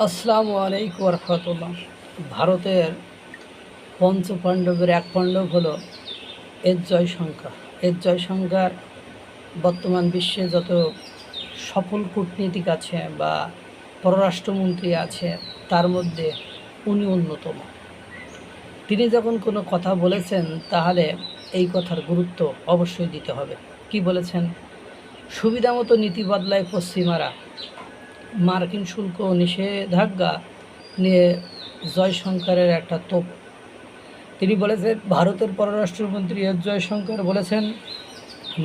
আসসালামু আলাইকুম রহমতুল্লাহ। ভারতের পঞ্চপাণ্ডবের এক পাণ্ডব হলো এস জয়শঙ্কর। এস জয়শঙ্কর বর্তমান বিশ্বে যত সফল কূটনীতিক আছে বা পররাষ্ট্রমন্ত্রী আছে তার মধ্যে উনি অন্যতম। তিনি যখন কোনো কথা বলেছেন তাহলে এই কথার গুরুত্ব অবশ্যই দিতে হবে। কি বলেছেন? সুবিধামতো নীতি বদলায় পশ্চিমারা, মার্কিন শুল্ক নিষেধাজ্ঞা নিয়ে জয়শঙ্করের একটা তোপ। তিনি বলেছেন, ভারতের পররাষ্ট্রমন্ত্রী এস জয়শঙ্কর বলেছেন,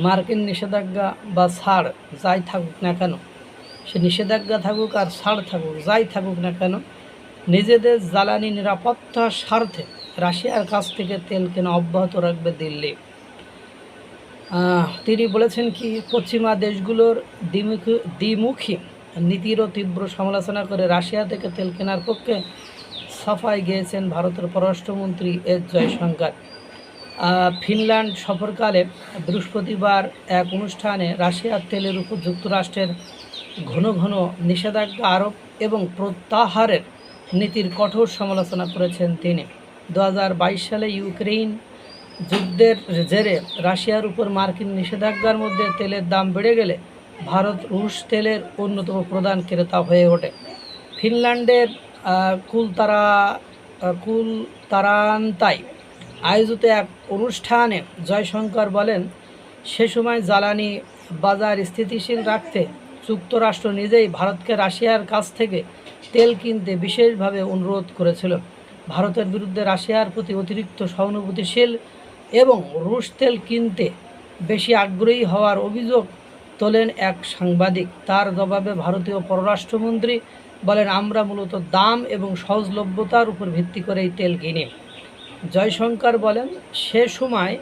মার্কিন নিষেধাজ্ঞা বা ছাড় যাই থাকুক না কেন, সে নিষেধাজ্ঞা থাকুক আর ছাড় থাকুক, যাই থাকুক না কেন, নিজেদের জ্বালানি নিরাপত্তার স্বার্থে রাশিয়ার কাছ থেকে তেল কেনা অব্যাহত রাখবে দিল্লি। তিনি বলেছেন কি, পশ্চিমা দেশগুলোর দ্বিমুখী নীতিরও তীব্র সমালোচনা করে রাশিয়া থেকে তেল কেনার পক্ষে সাফাই গিয়েছেন ভারতের পররাষ্ট্রমন্ত্রী এস জয়শঙ্কর। ফিনল্যান্ড সফরকালে বৃহস্পতিবার এক অনুষ্ঠানে রাশিয়ার তেলের উপর যুক্তরাষ্ট্রের ঘন ঘন নিষেধাজ্ঞা আরোপ এবং প্রত্যাহারের নীতির কঠোর সমালোচনা করেছেন তিনি। 2022 সালে ইউক্রেন যুদ্ধের জেরে রাশিয়ার উপর মার্কিন নিষেধাজ্ঞার মধ্যে তেলের দাম বেড়ে গেলে ভারত রুশ তেলের অন্যতম প্রধান ক্রেতা হয়ে ওঠে। ফিনল্যান্ডের কুলতারান্তায় আয়োজিত এক অনুষ্ঠানে জয়শঙ্কর বলেন, সে সময় জ্বালানি বাজার স্থিতিশীল রাখতে যুক্তরাষ্ট্র নিজেই ভারতকে রাশিয়ার কাছ থেকে তেল কিনতে বিশেষভাবে অনুরোধ করেছিল। ভারতের বিরুদ্ধে রাশিয়ার প্রতি অতিরিক্ত সহানুভূতিশীল এবং রুশ তেল কিনতে বেশি আগ্রহী হওয়ার অভিযোগ তোলেন এক সাংবাদিক। তার জবাবে ভারতীয় পররাষ্ট্রমন্ত্রী বলেন, আমরা মূলত দাম এবং সহজলভ্যতার উপর ভিত্তি করে এই তেল কিনি। জয়শঙ্কর বলেন, সে সময়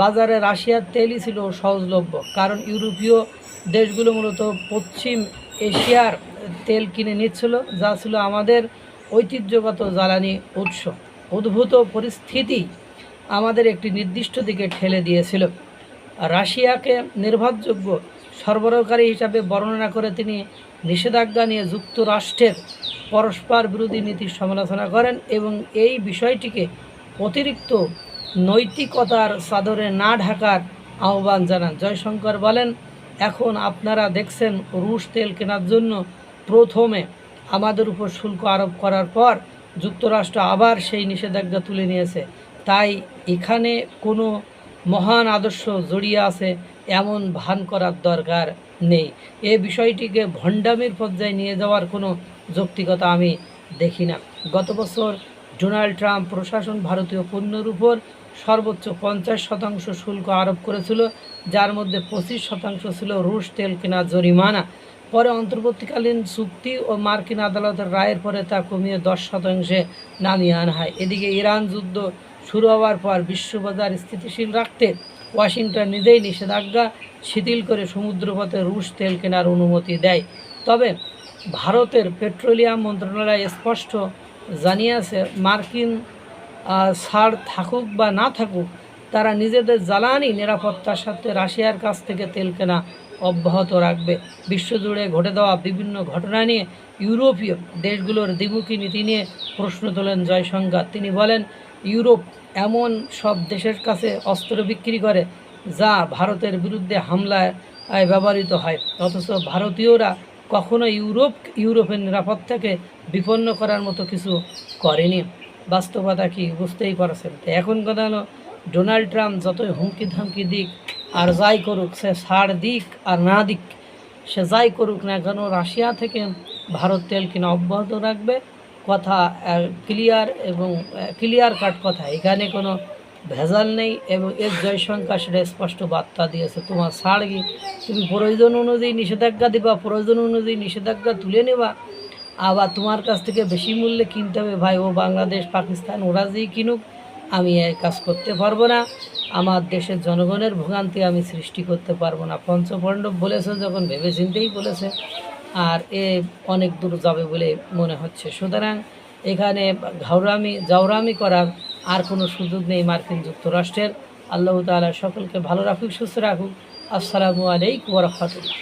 বাজারে রাশিয়ার তেলই ছিল সহজলভ্য, কারণ ইউরোপীয় দেশগুলো মূলত পশ্চিম এশিয়ার তেল কিনে নিচ্ছিল, যা ছিল আমাদের ঐতিহ্যগত জ্বালানি উৎস। উদ্ভূত পরিস্থিতি আমাদের একটি নির্দিষ্ট দিকে ঠেলে দিয়েছিল। রাশিয়াকে নির্ভরযোগ্য সরবরাহকারী হিসাবে বর্ণনা করে তিনি নিষেধাজ্ঞা নিয়ে যুক্তরাষ্ট্রের পরস্পর বিরোধী নীতির সমালোচনা করেন এবং এই বিষয়টিকে অতিরিক্ত নৈতিকতার চাদরে না ঢাকার আহ্বান জানান। জয়শঙ্কর বলেন, এখন আপনারা দেখছেন, রুশ তেল কেনার জন্য প্রথমে আমাদের উপর শুল্ক আরোপ করার পর যুক্তরাষ্ট্র আবার সেই নিষেধাজ্ঞা তুলে নিয়েছে। তাই এখানে কোনো মহান আদর্শ জড়িয়ে আছে এমন ভান করার দরকার নেই। এ বিষয়টিকে ভণ্ডামির পর্যায়ে নিয়ে যাওয়ার কোনো যৌক্তিকতা আমি দেখি না। গত বছর ডোনাল্ড ট্রাম্প প্রশাসন ভারতীয় পণ্যের উপর সর্বোচ্চ 50% শুল্ক আরোপ করেছিল, যার মধ্যে 25% ছিল রুশ তেল কেনার জরিমানা। পরে অন্তর্বর্তীকালীন চুক্তি ও মার্কিন আদালতের রায়ের পরে তা কমিয়ে 10% নামিয়ে আনা হয়। এদিকে ইরান যুদ্ধ শুরু হওয়ার পর বিশ্ববাজার স্থিতিশীল রাখতে ওয়াশিংটন নিজেই নিষেধাজ্ঞা শিথিল করে সমুদ্রপথে রুশ তেল কেনার অনুমতি দেয়। তবে ভারতের পেট্রোলিয়াম মন্ত্রণালয় স্পষ্ট জানিয়েছে, মার্কিন ছাড় থাকুক বা না থাকুক, তারা নিজেদের জ্বালানি নিরাপত্তার সাথে রাশিয়ার কাছ থেকে তেল কেনা অব্যাহত রাখবে। বিশ্বজুড়ে ঘটে দেওয়া বিভিন্ন ঘটনা নিয়ে ইউরোপীয় দেশগুলোর দ্বিমুখী নীতি নিয়ে প্রশ্ন তোলেন জয়শঙ্কর। তিনি বলেন, ইউরোপ এমন সব দেশের কাছে অস্ত্র বিক্রি করে যা ভারতের বিরুদ্ধে হামলায় ব্যবহৃত হয়, অথচ ভারতীয়রা কখনো ইউরোপের নিরাপত্তাকে বিপন্ন করার মতো কিছু করেনি। বাস্তবতা কি বুঝতেই পারছেন। তো এখন কথা হলো, ডোনাল্ড ট্রাম্প যতই হুমকি ধামকি দিক আর যাই করুক, সে ছাড় দিক আর না দিক, সে যাই করুক না কেন, রাশিয়া থেকে ভারত তেল কিনা অব্যাহত রাখবে। কথা ক্লিয়ার এবং ক্লিয়ার কাট কথা, এখানে কোনো ভেজাল নেই। এবং এস জয়শঙ্কর সেটা স্পষ্ট বার্তা দিয়েছে, তোমার ছাড় কি, তুমি প্রয়োজন অনুযায়ী নিষেধাজ্ঞা দিবা, প্রয়োজন অনুযায়ী নিষেধাজ্ঞা তুলে নেবা, আবার তোমার কাছ থেকে বেশি মূল্যে কিনতে হবে। ভাই, ও বাংলাদেশ পাকিস্তান ওরা যেই কিনুক, আমি এই কাজ করতে পারবো না। আমার দেশের জনগণের ভোগান্তি আমি সৃষ্টি করতে পারবো না। পঞ্চপাণ্ডব বলেছে যখন ভেবে চিন্তেই বলেছে, আর এ অনেক দূর যাবে বলে মনে হচ্ছে। সুতরাং এখানে জাউরামি করার আর কোনো সুযোগ নেই মার্কিন যুক্তরাষ্ট্রের। আল্লাহ তাআলা সকলকে ভালো রাখুক, সুস্থ রাখুক। আসসালামু আলাইকুম ওয়া রাহমাতুল্লাহ।